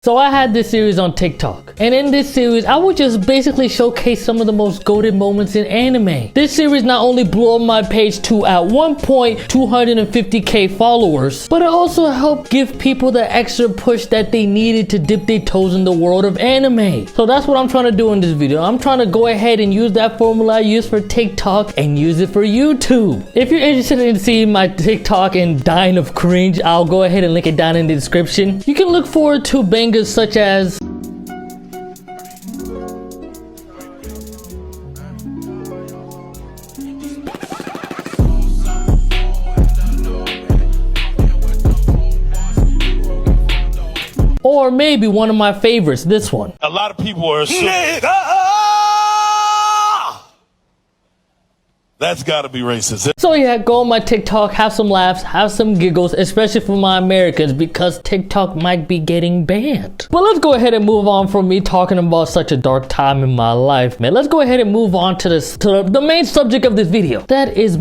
So I had this series on TikTok, and in this series I would just basically showcase some of the most goated moments in anime. This series not only blew up my page to at one point 250k followers, but it also helped give people the extra push that they needed to dip their toes in the world of anime. So that's what I'm trying to do in this video. I'm trying to go ahead and use that formula I used for TikTok and use it for YouTube. If you're interested in seeing my TikTok and dying of cringe, I'll go ahead and link it down in the description. You can look forward to bangers such as or maybe one of my favorites, this one. A lot of people are assuming that's gotta be racist. So yeah, go on my TikTok, have some laughs, have some giggles, especially for my Americans, because TikTok might be getting banned. But let's go ahead and move on from me talking about such a dark time in my life, man. Let's go ahead and move on to the main subject of this video. That is...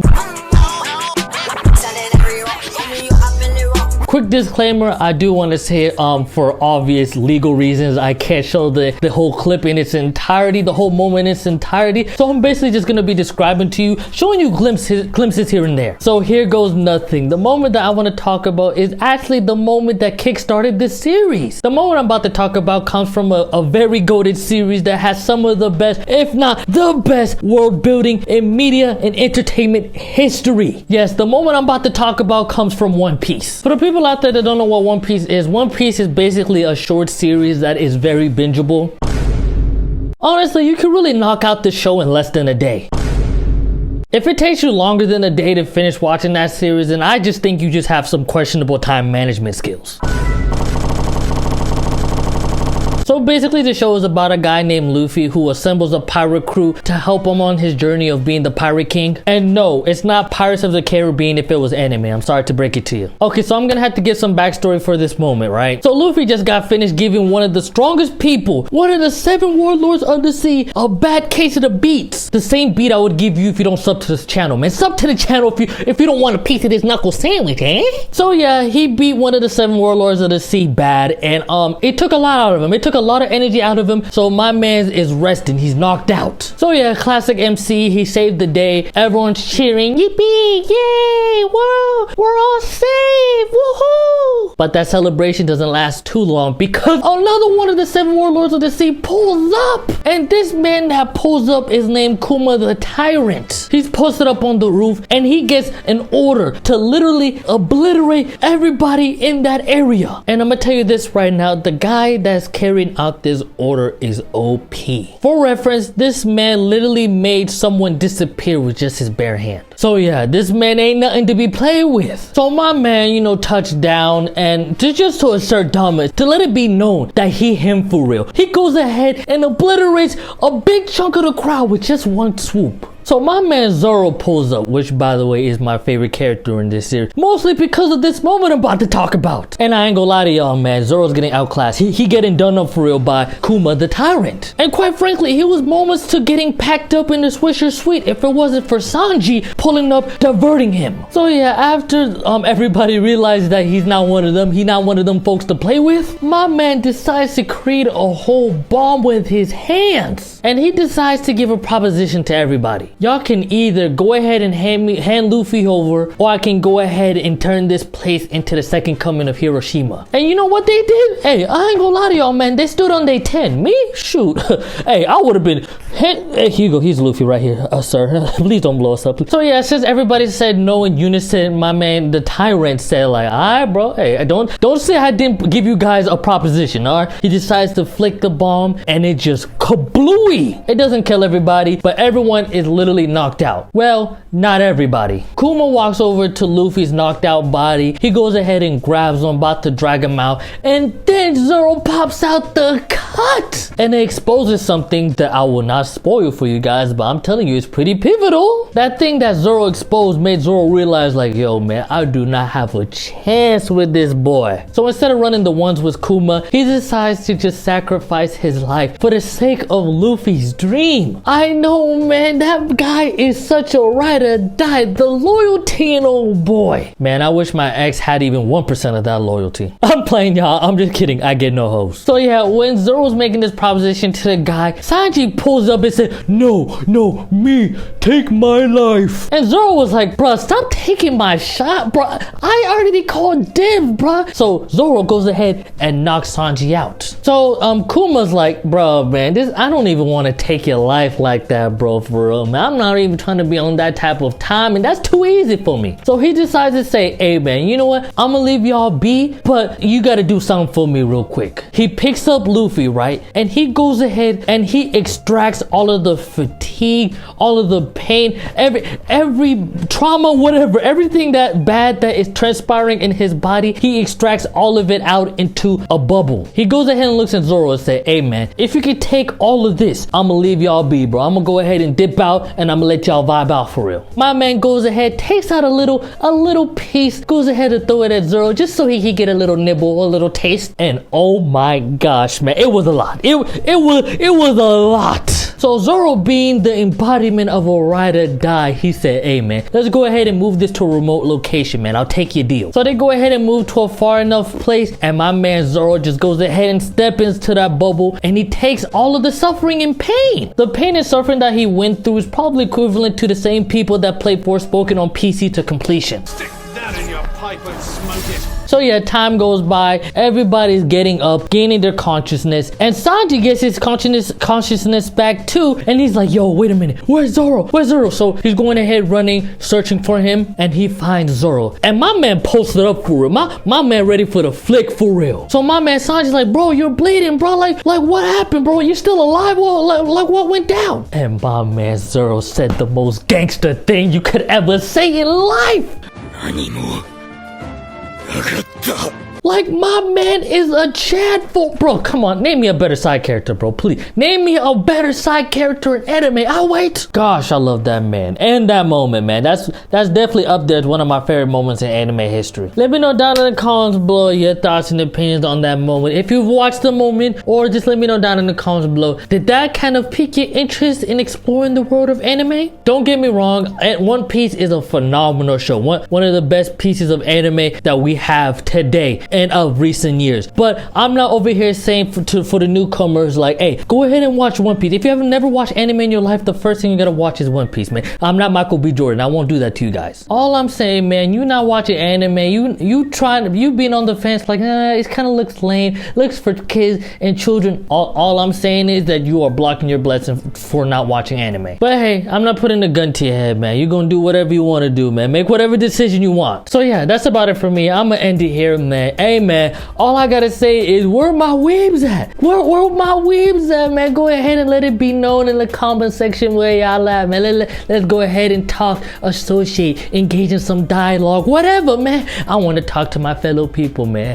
Quick disclaimer, I do want to say for obvious legal reasons, I can't show the whole clip in its entirety, the whole moment in its entirety. So I'm basically just going to be describing to you, showing you glimpses here and there. So here goes nothing. The moment that I want to talk about is actually the moment that kickstarted this series. The moment I'm about to talk about comes from a very goated series that has some of the best, if not the best, world building in media and entertainment history. Yes, the moment I'm about to talk about comes from One Piece. For the people out there that don't know what One Piece is basically a short series that is very bingeable. Honestly, you can really knock out the show in less than a day. If it takes you longer than a day to finish watching that series, then I just think you just have some questionable time management skills. So basically the show is about a guy named Luffy who assembles a pirate crew to help him on his journey of being the pirate king. And no, it's not Pirates of the Caribbean if it was anime. I'm sorry to break it to you. Okay, so I'm gonna have to give some backstory for this moment, right? So Luffy just got finished giving one of the strongest people, one of the 7 warlords of the sea, a bad case of the beats. The same beat I would give you if you don't sub to this channel, man. Sub to the channel if you don't want a piece of this knuckle sandwich, eh? So yeah, he beat one of the 7 warlords of the sea bad, and it took a lot out of him. It took a lot of energy out of him, so my man is resting. He's knocked out. So yeah, classic MC. He saved the day. Everyone's cheering, yippee, yay, whoa, we're all saved, woohoo! But that celebration doesn't last too long because another one of the 7 warlords of the sea pulls up, and this man that pulls up is named Kuma the Tyrant. He's posted up on the roof, and he gets an order to literally obliterate everybody in that area. And I'm gonna tell you this right now, the guy that's carrying out this order is OP. For reference, this man literally made someone disappear with just his bare hand. So yeah, this man ain't nothing to be played with. So my man, you know, touched down, and just to assert dominance, to let it be known that him for real, he goes ahead and obliterates a big chunk of the crowd with just one swoop. So my man Zoro pulls up, which by the way is my favorite character in this series, mostly because of this moment I'm about to talk about. And I ain't gonna lie to y'all, man, Zoro's getting outclassed. He getting done up for real by Kuma the Tyrant. And quite frankly, he was moments to getting packed up in the Swisher Suite if it wasn't for Sanji pulling up, diverting him. So yeah, after everybody realized that he's not one of them folks to play with, my man decides to create a whole bomb with his hands. And he decides to give a proposition to everybody. Y'all can either go ahead and hand Luffy over, or I can go ahead and turn this place into the second coming of Hiroshima. And you know what they did? Hey, I ain't gonna lie to y'all, man. They stood on day 10. Me? Shoot. Hey, I would have been... Hey, here you go. He's Luffy right here, sir. Please don't blow us up. So yeah, since everybody said no in unison, my man, the Tyrant, said like, alright, bro. Hey, don't say I didn't give you guys a proposition, alright? He decides to flick the bomb, and it just kablooey. It doesn't kill everybody, but everyone is literally knocked out. Well, not everybody. Kuma walks over to Luffy's knocked out body. He goes ahead and grabs him, about to drag him out, and then Zoro pops out the cut, and it exposes something that I will not spoil for you guys, but I'm telling you, it's pretty pivotal. That thing that Zoro exposed made Zoro realize like, yo man, I do not have a chance with this boy. So instead of running the ones with Kuma, he decides to just sacrifice his life for the sake of Luffy's dream. I know, man, that guy is such a ride or die. The loyalty and oh boy. Man, I wish my ex had even 1% of that loyalty. I'm playing, y'all. I'm just kidding. I get no host. So yeah, when Zoro's making this proposition to the guy, Sanji pulls up and said, no, me, take my life. And Zoro was like, bruh, stop taking my shot, bruh. I already called dibs, bruh. So Zoro goes ahead and knocks Sanji out. So Kuma's like, bruh, man, I don't even want to take your life like that, bro, for real, man. I'm not even trying to be on that type of time, and that's too easy for me. So he decides to say, hey, man, you know what? I'm gonna leave y'all be, but you gotta do something for me real quick. He picks up Luffy, right? And he goes ahead and he extracts all of the fatigue, all of the pain, every trauma, whatever, everything that bad that is transpiring in his body, he extracts all of it out into a bubble. He goes ahead and looks at Zoro and say, hey, man, if you could take all of this, I'm gonna leave y'all be, bro. I'm gonna go ahead and dip out and I'm gonna let y'all vibe out for real. My man goes ahead, takes out a little piece, goes ahead and throw it at Zoro just so he could get a little nibble, a little taste. And oh my gosh, man, it was a lot. It was a lot. So Zoro, being the embodiment of a ride or die, he said, hey, man, let's go ahead and move this to a remote location, man. I'll take your deal. So they go ahead and move to a far enough place, and my man Zoro just goes ahead and steps into that bubble, and he takes all of the suffering and pain. The pain and suffering that he went through is probably equivalent to the same people that played Forspoken on PC to completion. Stick that in your pipe and smoke it. So yeah, time goes by, everybody's getting up, gaining their consciousness, and Sanji gets his consciousness back too, and he's like, yo, wait a minute, where's Zoro? So he's going ahead running, searching for him, and he finds Zoro. And my man posted up for real. My man ready for the flick for real. So my man Sanji's like, bro, you're bleeding, bro. Like what happened, bro? You still alive? Like what went down? And my man Zoro said the most gangster thing you could ever say in life. Like, my man is a Chad for bro. Come on, name me a better side character, bro. Please name me a better side character in anime. I'll wait. Gosh, I love that man and that moment, man. That's definitely up there as one of my favorite moments in anime history. Let me know down in the comments below your thoughts and opinions on that moment. If you've watched the moment, or just let me know down in the comments below. Did that kind of pique your interest in exploring the world of anime? Don't get me wrong, One Piece is a phenomenal show. One of the best pieces of anime that we have today and of recent years. But I'm not over here saying for the newcomers like, hey, go ahead and watch One Piece. If you haven't never watched anime in your life, the first thing you gotta watch is One Piece, man. I'm not Michael B. Jordan. I won't do that to you guys. All I'm saying, man, you not watching anime, you being on the fence like, it kind of looks lame, looks for kids and children. All I'm saying is that you are blocking your blessing for not watching anime. But hey, I'm not putting a gun to your head, man. You're gonna do whatever you want to do, man. Make whatever decision you want. So yeah, that's about it for me. I'm gonna end it here, man. Hey, man, all I gotta say is, where my weebs at? Where my weebs at, man? Go ahead and let it be known in the comment section where y'all at, man. Let's go ahead and talk, associate, engage in some dialogue, whatever, man. I want to talk to my fellow people, man.